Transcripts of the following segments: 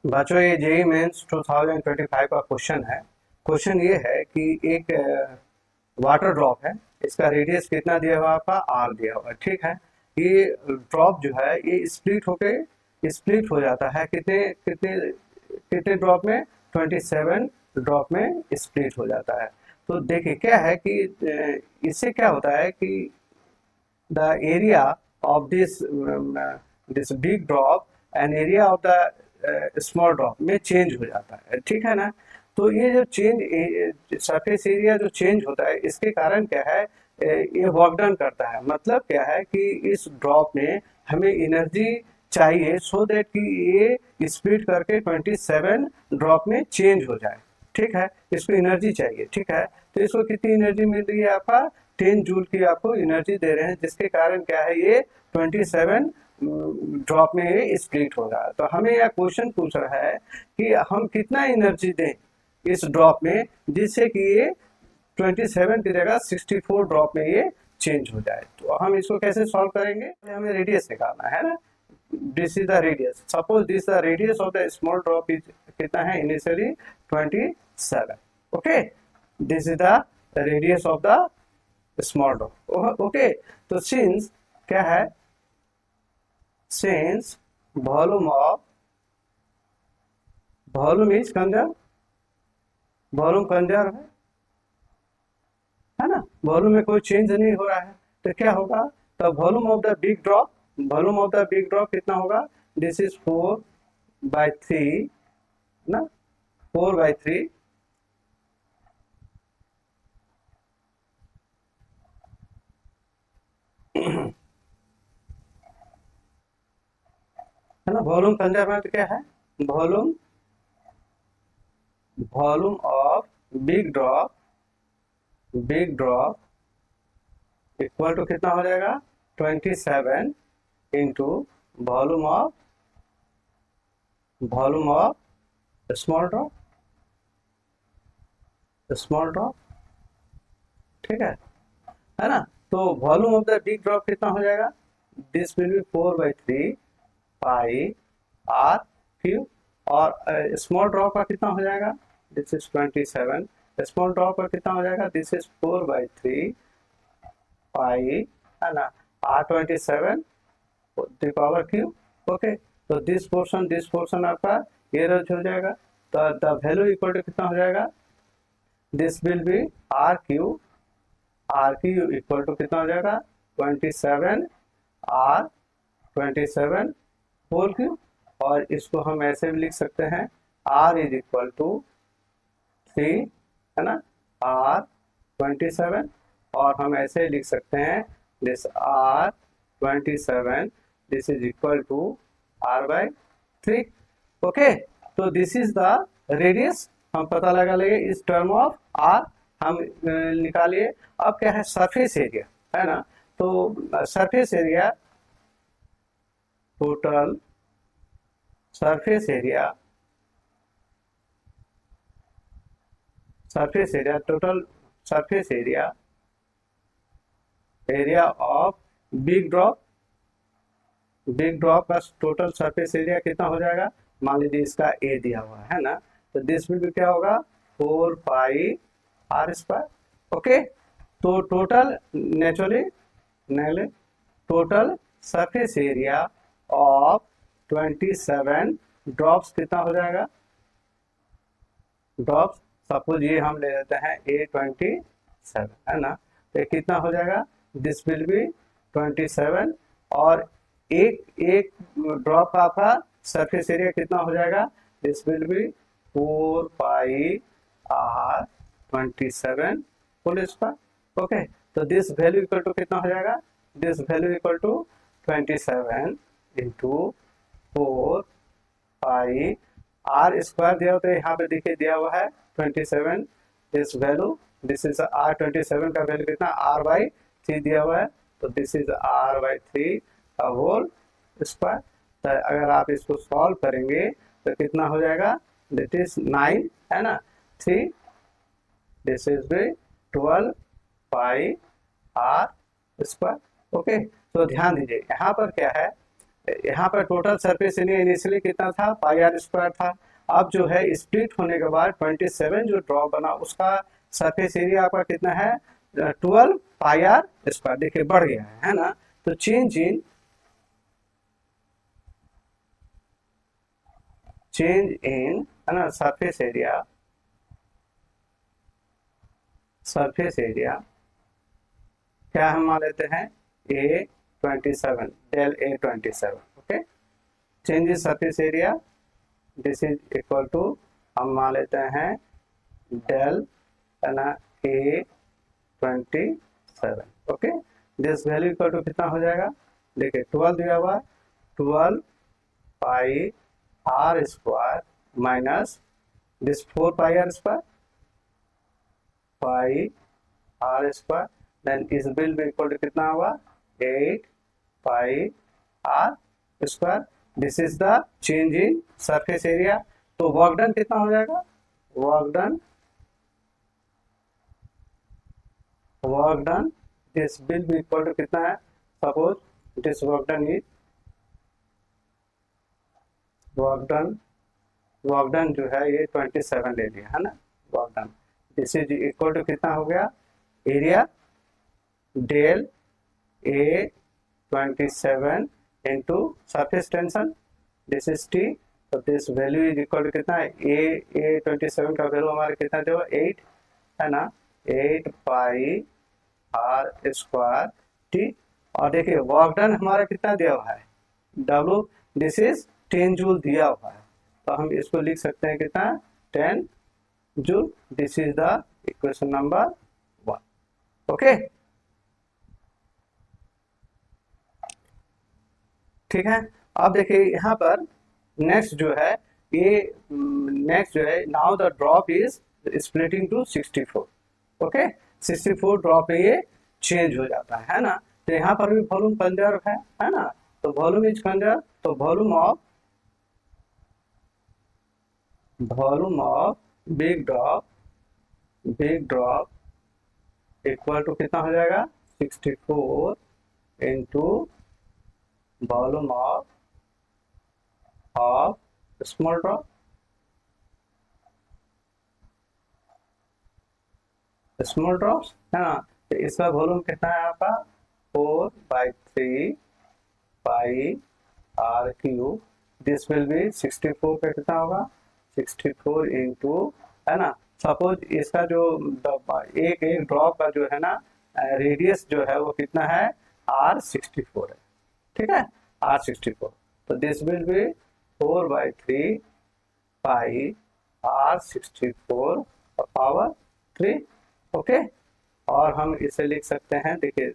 बच्चों ये JEE mains 2025 का क्वेश्चन है। क्वेश्चन ये है कि एक वाटर ड्रॉप है, इसका रेडियस कितना दिया हुआ आपका आर दिया हुआ है, ठीक है। ये ड्रॉप जो है ये स्प्लिट हो जाता है कितने कितने कितने ड्रॉप में, 27 ड्रॉप में स्प्लिट हो जाता है। तो देखिए क्या है कि इससे क्या होता है कि the area of this big drop and area of the small drop में चेंज हो जाता है, ठीक है ना। तो ये जो चेंज सरफेस एरिया जो चेंज होता है इसके कारण क्या है, ये वर्क डन करता है। मतलब क्या है कि इस ड्रॉप में हमें एनर्जी चाहिए सो दैट कि ये स्प्लिट करके 27 ड्रॉप में चेंज हो जाए, ठीक है। इसको एनर्जी चाहिए, ठीक है। तो इसको कितनी एनर्जी मिल रही है, आपका 10 जूल की आपको एनर्जी दे रहे हैं, जिसके कारण क्या है ये 27 ड्रॉप में ये स्प्लिट होगा। तो हमें यह क्वेश्चन पूछ रहा है कि हम कितना एनर्जी दें इस ड्रॉप में जिससे कि ये 27 की जगह 64 ड्रॉप में ये चेंज हो जाए। तो हम इसको कैसे सॉल्व करेंगे, हमें रेडियस निकालना है ना। This is the radius, suppose this the radius of the small drop is कितना है initially 27, okay. This is the radius of the small drop, okay. तो सिंस क्या है, since volume is conserve, volume conserve है ना, volume में कोई change नहीं हो रहा है, तो क्या होगा, तो volume of the big drop, volume of the big drop कितना होगा, दिस इज 4/3 ना, 4/3 है ना। वॉल्यूम कंजर्व है तो क्या है, volume volume of big drop equal to कितना हो जाएगा 27 into volume of small drop, ठीक है ना। तो volume of the big drop कितना हो जाएगा, this will be 4/3 pi r cube, और स्मॉल ड्रॉप का कितना हो जाएगा, दिस इज 27, स्मॉल ड्रॉप का कितना हो जाएगा, दिस इज 4/3 पाई है ना R27 the power Q, okay. तो दिस पोर्शन आपका ये रद्द हो जाएगा, तो द वैल्यू इक्वल टू कितना हो जाएगा, this will be r cube equal to कितना हो जाएगा 27 R27 होल क्यू, और इसको हम ऐसे भी लिख सकते हैं R इज इक्वल टू 3 है ना R27, और हम ऐसे लिख सकते हैं this R27 this is equal to R/3, okay. तो दिस इज द रेडियस, हम पता लगा लेंगे इस टर्म ऑफ R हम निकालिए। अब क्या है, सरफेस एरिया है ना, तो surface area total surface area total surface area of big drop का टोटल सरफेस एरिया कितना हो जाएगा, मान लीजिए इसका ए दिया हुआ है ना, तो दिस में भी क्या होगा 4πr², ओके। तो total total surface area of 27 drops कितना हो जाएगा, ड्रॉप्स सपोज ये हम ले लेते हैं A27 है ना, तो कितना हो जाएगा, दिस विल बी 27, और एक ड्रॉप का आपका सरफेस एरिया कितना हो जाएगा, this will be 4πr27 whole square, okay. तो दिस वैल्यू इक्वल टू कितना हो जाएगा, this value equal to 27 into 4πr² दिया होता है, यहाँ पे देखिए दिया हुआ है 27, this value this is R27 का वैल्यू कितना R/3 दिया हुआ है, तो दिस इज R/3 का होल स्क्वायर। तो अगर आप इसको सॉल्व करेंगे तो कितना हो जाएगा, दिस इज 9 है ना, 3 दिस इज 12πr², ओके। तो ध्यान दीजिए यहाँ पर क्या है, यहाँ पर टोटल सरफेस एरिया इनिशियली कितना था, पाई आर स्क्वायर था। अब जो है स्प्लिट होने के बाद 27 जो ड्रॉप बना उसका सरफेस एरिया आपका कितना है, 12 पाई आर स्क्वायर। देखिए बढ़ गया है ना। तो चेंज इन है ना सरफेस एरिया क्या हम मान लेते हैं, A27, del A27। Okay, change in surface area this is equal to हम मान लेते हैं डेल है ना A27। Okay, this value equal to कितना हो जाएगा, देखिए 12 दिया हुआ, 12 pi are square minus this 4 pi are square, pi are square, then इस बिल में इक्वल टू कितना होगा, 8 pi are square. This is the change in surface area. तो वर्क डन कितना हो जाएगा, वर्क डन दिस बिल भी इक्वल टू कितना है, suppose this work done is work done जो है ये 27 ले लिया है ना, work done this is equal to कितना हो गया, area del A27 into surface tension, this is T। तो this value is equal to कितना है, A27 का वैल्यू हमारे कितना देगा, 8 है ना, 8 पाई आर स्क्वायर T। और देखिए वर्क डन हमारा कितना दिया हुआ है, W, दिस इज 10 जूल दिया हुआ है। तो हम इसको लिख सकते हैं कितना, 10 joule. This is the equation number 1। Okay, ठीक है। अब देखिए यहाँ पर नेक्स्ट जो है now the drop is splitting to 64। Okay, 64 drop में ये चेंज हो जाता है ना। तो यहाँ पर भी वॉल्यूम कंजर्व है ना। तो वॉल्यूम इज कंजर्व, तो volume of big drop equal to कितना हो जाएगा, 64 into volume of small drop, है ना। तो इसका वॉल्यूम कितना है आपका, 4/3 pi r cube. This will be 64 पे कितना होगा, 64 इंटू है ना। सपोज इसका जो एक ड्रॉप का जो है ना रेडियस जो है वो कितना है, R64 है, ठीक है, R64। तो this will be 4/3 pi R64 power 3। Okay, और हम इसे लिख सकते हैं, देखिए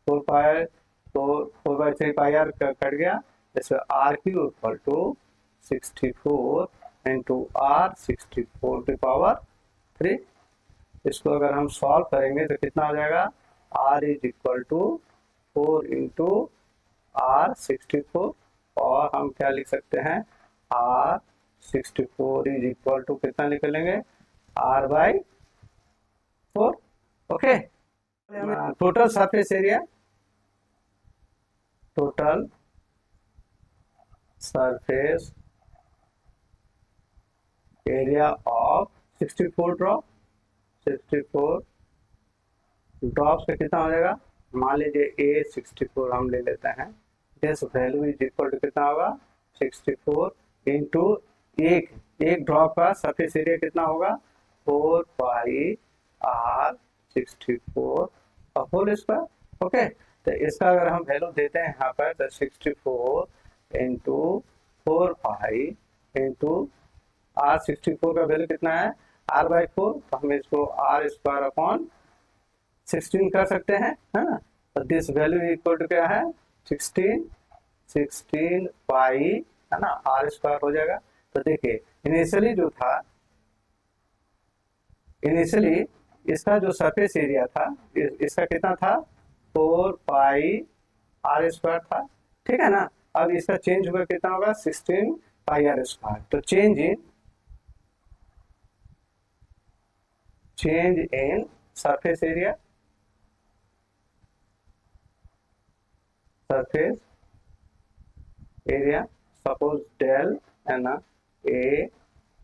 4/3 पाई आर कट गया, इसमें R cube equal to 64 into R64 की पावर 3। इसको अगर हम सॉल्व करेंगे तो कितना हो जाएगा, R is equal to 4 into R64। और हम क्या लिख सकते हैं, R64 इज इक्वल टू कितना निकलेंगे, R/4। Okay, total surface area of 64 drop से कितना हो जाएगा, मान लीजिए A64 हम ले लेते हैं। This value is equal to कितना होगा, 64 इंटू एक ड्रॉप का सरफेस एरिया कितना होगा, 4 पाई R64 होल स्क्वायर। ओके, तो इसका अगर हम वैल्यू देते हैं यहाँ पर, तो 64 इंटू 4 पाई इंटू R64 का वैल्यू कितना है, R/4। तो हम इसको R² अपॉन 16 कर सकते हैं, है ना। तो दिस वैल्यू इक्वल टू क्या है, 16 पाई है ना R² हो जाएगा। तो देखिए इनिशियली इसका जो सरफेस एरिया था इसका कितना था, 4 पाई R² था, ठीक है ना। अब इसका चेंज हुआ कितना होगा, 16 पाई R²। तो change in surface area area suppose del है ना ए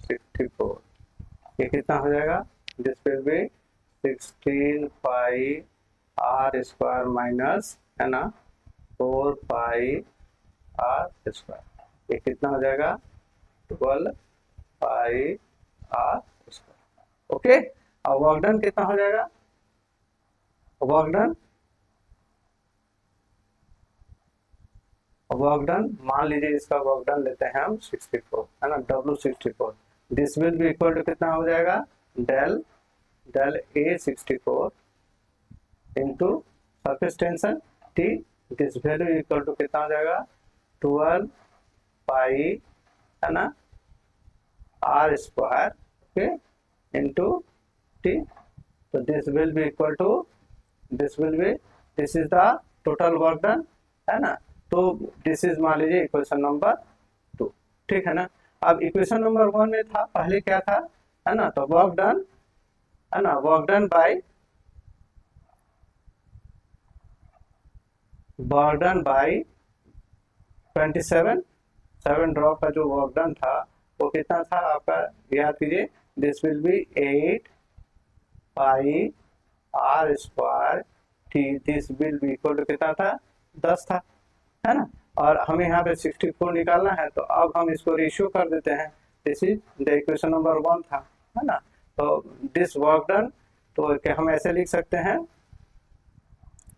64, ये कितना हो जाएगा, this will be 16 pi are square minus है ना 4 पाई आर स्क्वायर, ये कितना हो जाएगा 12 पाई आर स्क्वायर। ओके, अब वर्क डन कितना हो जाएगा, वर्क डन मान लीजिए इसका वर्क डन लेते हैं हम 64 है ना, W64, this will be equal to कितना हो जाएगा, del A 64 into surface tension T, this value equal to कितना हो जाएगा 12 पाई है ना r square okay into T, तो this will be equal to this is the total work done है ना, तो दिस इज मान लीजिए इक्वेशन नंबर 2, ठीक है ना। अब इक्वेशन नंबर 1 में था पहले क्या था है ना, तो वर्क डन है ना, वर्क डन बाय 27 7 ड्रॉप का जो वर्क डन था वो कितना था आपका, याद कीजिए, this will be 8 pi are square T, this will be equal to कितना था 10 था है ना, और हमें यहाँ पे 64 निकालना है, तो अब हम इसको रेशियो कर देते हैं, this is the equation number 1 था है ना, तो दिस वर्क डन, तो क्या हम ऐसे लिख सकते हैं,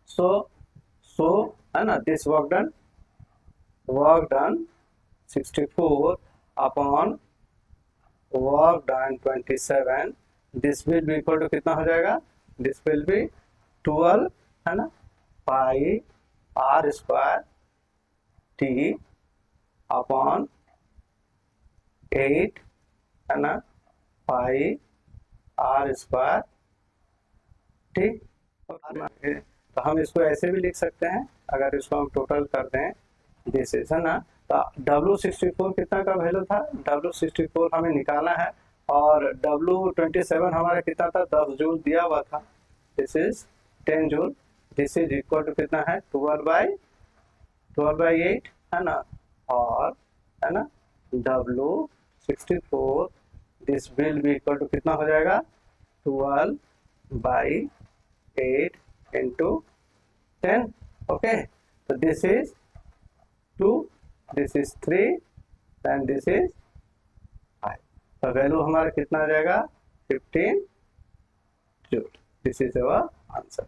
सो है ना, this work done 64 upon work done 27, this will be equal to कितना हो जाएगा, दिस विल बी 12 है ना pi are square T upon 8 है ना पाई आर स्क्वायर, ठीक, तो हम इसको ऐसे भी लिख सकते हैं, अगर इसको हम टोटल कर दें, दिस इज है ना, तो W64 कितना का वैल्यू था, W64 हमें निकालना है, और W27 हमारा कितना था 10 जूल दिया हुआ था, this is 10 joule, this is equal to कितना है 12 बाई 8 है ना, और है ना W64 this will be equal to कितना हो जाएगा 12 बाई 8 इंटू 10, ओके, तो this is 2, this is 3 and this is 5, तो वैल्यू हमारा कितना आ जाएगा 15 joule, this is our answer.